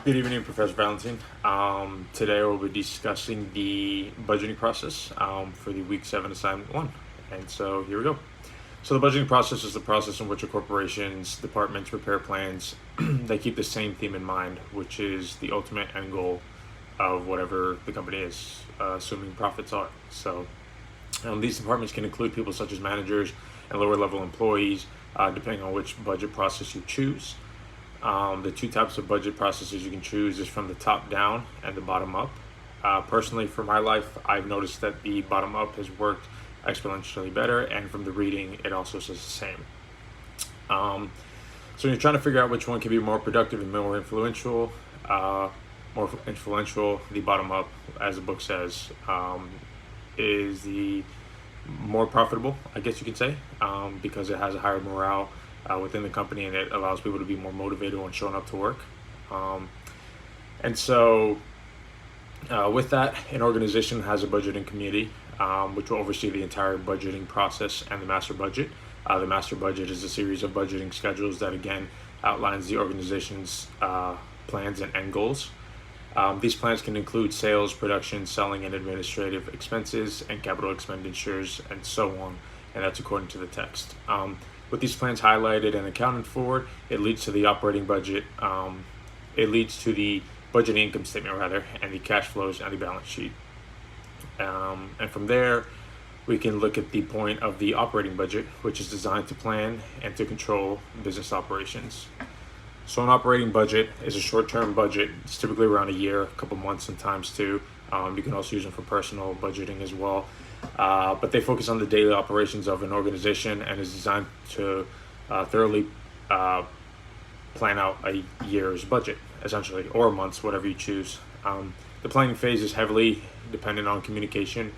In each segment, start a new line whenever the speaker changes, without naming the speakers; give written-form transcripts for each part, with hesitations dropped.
Good evening, Professor Valentine. Today we'll be discussing the budgeting process for the Week 7 Assignment 1. And so here we go. So the budgeting process is the process in which a corporation's departments prepare plans that keep the same theme in mind, which is the ultimate end goal of whatever the company is, assuming profits are. So these departments can include people such as managers and lower level employees, depending on which budget process you choose. The two types of budget processes you can choose is from the top down and the bottom up. Personally, for my life, I've noticed that the bottom up has worked exponentially better, and from the reading, it also says the same. So when you're trying to figure out which one can be more productive and more influential, the bottom up, as the book says, is the more profitable, I guess you could say, because it has a higher morale within the company, and it allows people to be more motivated when showing up to work. And so with that, an organization has a budgeting committee, which will oversee the entire budgeting process and the master budget. The master budget is a series of budgeting schedules that, again, outlines the organization's plans and end goals. These plans can include sales, production, selling, and administrative expenses, and capital expenditures, and so on. And that's according to the text. With these plans highlighted and accounted for, it leads to the operating budget. It leads to the budget income statement, rather, and the cash flows and the balance sheet. And from there, we can look at the point of the operating budget, which is designed to plan and to control business operations. So an operating budget is a short-term budget. It's typically around a year, a couple months sometimes too. You can also use them for personal budgeting as well. But they focus on the daily operations of an organization and is designed to thoroughly plan out a year's budget, essentially, or a month's, whatever you choose. The planning phase is heavily dependent on communication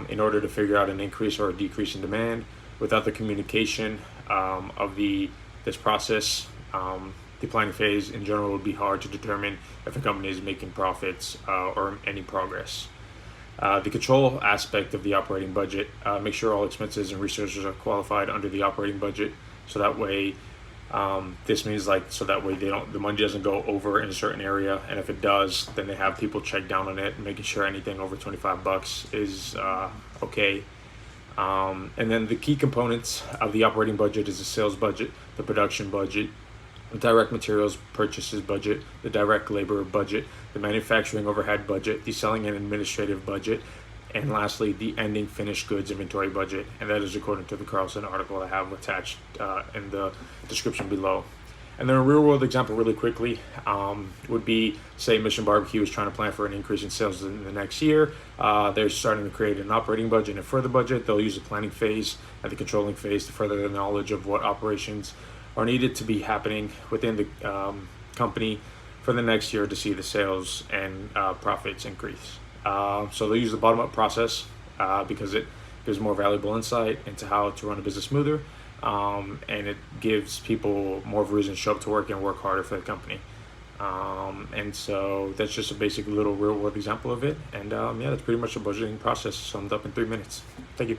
in order to figure out an increase or a decrease in demand. Without the communication of this process, the planning phase in general would be hard to determine if a company is making profits or any progress. The control aspect of the operating budget, make sure all expenses and resources are qualified under the operating budget, so that way this means so that way the money doesn't go over in a certain area, and if it does, then they have people check down on it, making sure anything over $25 is okay. And then the key components of the operating budget is the sales budget, the production budget, the direct materials purchases budget, the direct labor budget, the manufacturing overhead budget, the selling and administrative budget, and lastly, the ending finished goods inventory budget. And that is according to the Carlson article I have attached in the description below. And then a real world example really quickly would be, say Mission Barbecue is trying to plan for an increase in sales in the next year. They're starting to create an operating budget and a further budget. They'll use the planning phase and the controlling phase to further their knowledge of what operations are needed to be happening within the company for the next year to see the sales and profits increase. So they'll use the bottom-up process because it gives more valuable insight into how to run a business smoother, and it gives people more of a reason to show up to work and work harder for the company. And so that's just a basic little real-world example of it. And yeah, that's pretty much the budgeting process summed up in 3 minutes. Thank you.